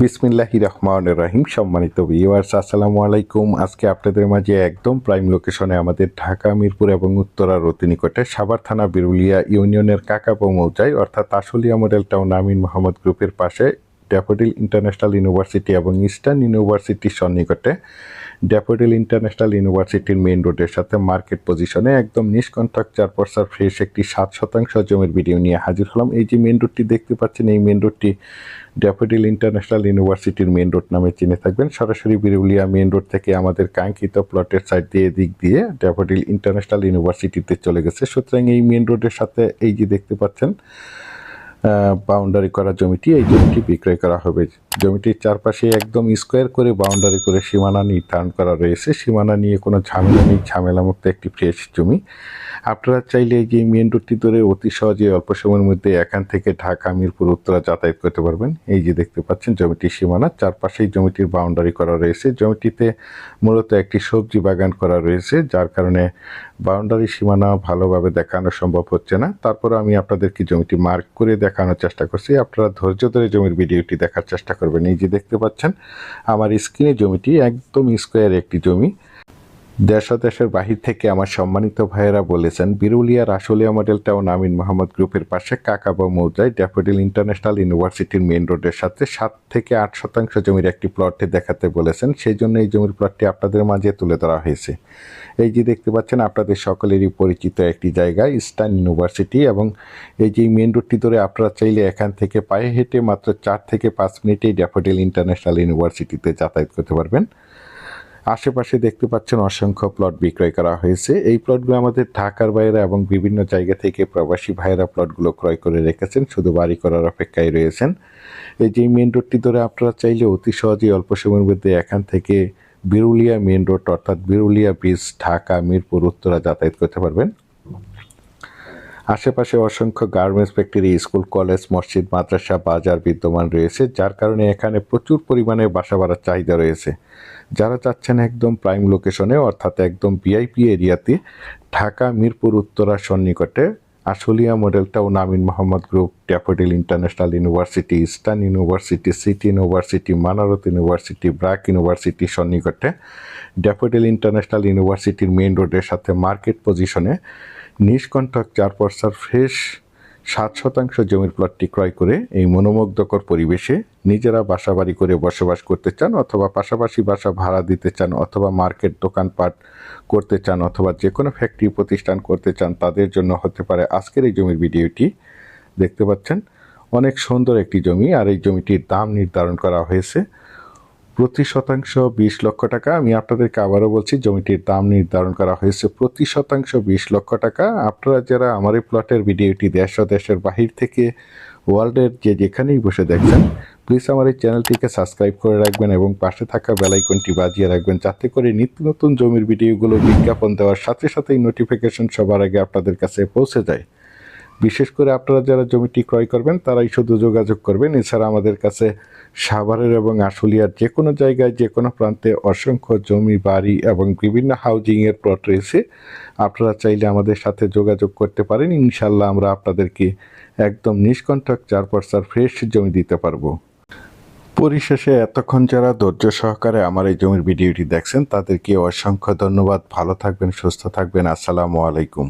বিসমিল্লাহির রহমানির রহিম। সম্মানিত ভিউয়ার্স, আসসালামু আলাইকুম। আজকে আপনাদের মাঝে একদম প্রাইম লোকেশনে আমাদের ঢাকা মিরপুর এবং উত্তরার অতি নিকটে সাভার থানা বিরুলিয়া ইউনিয়নের কাকাবো মৌজায় অর্থাৎ আশুলিয়া মডেল টাউন আমিন মোহাম্মদ গ্রুপের পাশে ড্যাফোডিল ইন্টারন্যাশনাল ইউনিভার্সিটি এবং ইস্টার্ন ইউনিভার্সিটির সন্নিকটে ড্যাফোডিল ইন্টারন্যাশনাল ইউনিভার্সিটির মেইন রোডের সাথে মার্কেট পজিশনে একদম নিষ্কণ্টক 4% ফ্রেশ একটি 7% জমির ভিডিও নিয়ে হাজির হলাম। এই যে মেইন রোডটি দেখতে পাচ্ছেন, এই মেইন রোডটি ড্যাফোডিল ইন্টারন্যাশনাল ইউনিভার্সিটির মেইন রোড নামে চিনে থাকবেন। সরাসরি বিরুলিয়া মেইন রোড থেকে আমাদের কাঙ্ক্ষিত প্লটের সাইড দিয়ে দিক দিয়ে ড্যাফোডিল ইন্টারন্যাশনাল ইউনিভার্সিটিতে চলে গেছে। সুতরাং এই মেইন রোডের সাথে এই যে দেখতে পাচ্ছেন বাউন্ডারি করা জমিটি, এই জমিটি বিক্রয় করা হবে। জমিটির চারপাশে একদম স্কোয়ার করে বাউন্ডারি করে সীমানা নির্ধারণ করা রয়েছে। সীমানা নিয়ে কোনো ঝামেলা নেই, ঝামেলামুক্ত একটি ফ্রেশ জমি। আপনারা চাইলে এই যে মেন রোডটি ধরে অতি সহজে অল্প সময়ের মধ্যে এখান থেকে ঢাকা মিরপুর উত্তরা যাতায়াত করতে পারবেন। এই যে দেখতে পাচ্ছেন জমিটির সীমানা, চারপাশেই জমিটির বাউন্ডারি করা রয়েছে। জমিটিতে মূলত একটি সবজি বাগান করা রয়েছে, যার কারণে বাউন্ডারি সীমানা ভালোভাবে দেখানো সম্ভব হচ্ছে না। তারপরে আমি আপনাদেরকে জমিটি মার্ক করে দেখানোর চেষ্টা করছি। আপনারা ধৈর্য ধরে জমির ভিডিওটি দেখার চেষ্টা করবেন। এই যে দেখতে পাচ্ছেন আমার স্ক্রিনে জমিটি একদম স্কোয়ার একটি জমি। দেশ ও দেশের বাহির থেকে আমার সম্মানিত ভাইয়েরা বলেছেন, বিরুলিয়ার আশুলিয়া মডেল টাউন আমিন মোহাম্মদ গ্রুপের পাশে কাকাবো মৌজায় ড্যাফোডিল ইন্টারন্যাশনাল ইউনিভার্সিটির মেইন রোডের সাথে 7 থেকে 8% জমির একটি প্লটে দেখাতে বলেছেন। সেই জন্য এই জমির প্লটটি আপনাদের মাঝে তুলে ধরা হয়েছে। এই যে দেখতে পাচ্ছেন আপনাদের সকলেরই পরিচিত একটি জায়গা ইস্টার্ন ইউনিভার্সিটি, এবং এই যে মেইন রোডটি ধরে আপনারা চাইলে এখান থেকে পায়ে হেঁটে মাত্র 4 থেকে 5 মিনিটেই ড্যাফোডিল ইন্টারন্যাশনাল ইউনিভার্সিটিতে যাতায়াত করতে পারবেন। আশেপাশে দেখতে পাচ্ছেন অসংখ্য প্লট বিক্রয় করা হয়েছে। এই প্লটগুলো আমাদের ঢাকার বাইরে এবং বিভিন্ন জায়গা থেকে প্রবাসী ভাইয়েরা প্লটগুলো ক্রয় করে রেখেছেন, শুধু বাড়ি করার অপেক্ষায় রয়েছেন। এই যে মেন রোডটি ধরে আপনারা চাইলে অতি সহজেই অল্প সময়ের মধ্যে এখান থেকে বিরুলিয়া মেন রোড অর্থাৎ বিরুলিয়া ব্রিজ ঢাকা মিরপুর উত্তরা যাতায়াত করতে পারবেন। আশেপাশে অসংখ্য গার্মেন্টস ফ্যাক্টরি, স্কুল, কলেজ, মসজিদ, মাদ্রাসা, বাজার বিদ্যমান রয়েছে, যার কারণে এখানে প্রচুর পরিমাণে বাসা ভাড়ার চাহিদা রয়েছে। যারা চাচ্ছেন একদম প্রাইম লোকেশনে অর্থাৎ একদম ভিআইপি এরিয়াতে ঢাকা মিরপুর উত্তরার সন্নিকটে Ashulia model town Amin Mohammad group, Daffodil International University, Eastern University, City University, Manarat University, BRAC ইউনিভার্সিটির সন্নিকটে ড্যাফোডিল ইন্টারন্যাশনাল ইউনিভার্সিটির মেইন রোডের সাথে মার্কেট পজিশনে নিষ্কণ্টক 4% ফ্রেশ 7% জমির প্লটটি ক্রয় করে এই মনোমুগ্ধকর পরিবেশে নিজেরা বাসাবাড়ি করে বসবাস করতে চান, অথবা পাশাপাশি বাসা ভাড়া দিতে চান, অথবা মার্কেট দোকানপাট করতে চান, অথবা যে কোনো ফ্যাক্টরি প্রতিষ্ঠান করতে চান, তাদের জন্য হতে পারে আজকের এই জমির ভিডিওটি। দেখতে পাচ্ছেন অনেক সুন্দর একটি জমি, আর এই জমিটির দাম নির্ধারণ করা হয়েছে প্রতি শতাংশ 20 লক্ষ টাকা। আমি আপনাদেরকে আবারও বলছি, জমিটির দাম নির্ধারণ করা হয়েছে প্রতি শতাংশ 20 লক্ষ টাকা। আপনারা যারা আমার এই প্লটের ভিডিওটি দেশ ও দেশের বাহির থেকে ওয়ার্ল্ডের যেখানেই বসে দেখছেন, প্লিজ আমার এই চ্যানেলটিকে সাবস্ক্রাইব করে রাখবেন এবং পাশে থাকা বেল আইকনটি বাজিয়ে রাখবেন, যাতে করে নিত্য নতুন জমির ভিডিওগুলো বিজ্ঞাপন দেওয়ার সাথে সাথেই নোটিফিকেশন সবার আগে আপনাদের কাছে পৌঁছে যায়। বিশেষ করে আপনারা যারা জমিটি ক্রয় করবেন তারাই শুধু যোগাযোগ করবেন। এছাড়া আমাদের কাছে সাভারের এবং আশুলিয়ার যে কোনো জায়গায় যে কোনো প্রান্তে অসংখ্য জমি, বাড়ি এবং বিভিন্ন হাউজিংয়ের প্লট রয়েছে। আপনারা চাইলে আমাদের সাথে যোগাযোগ করতে পারেন। ইনশাল্লাহ আমরা আপনাদেরকে একদম নিষ্কণ্টক 4% ফ্রেশ জমি দিতে পারবো। পরিশেষে এতক্ষণ যারা ধৈর্য সহকারে আমার এই জমির ভিডিওটি দেখছেন তাদেরকে অসংখ্য ধন্যবাদ। ভালো থাকবেন, সুস্থ থাকবেন। আসসালামু আলাইকুম।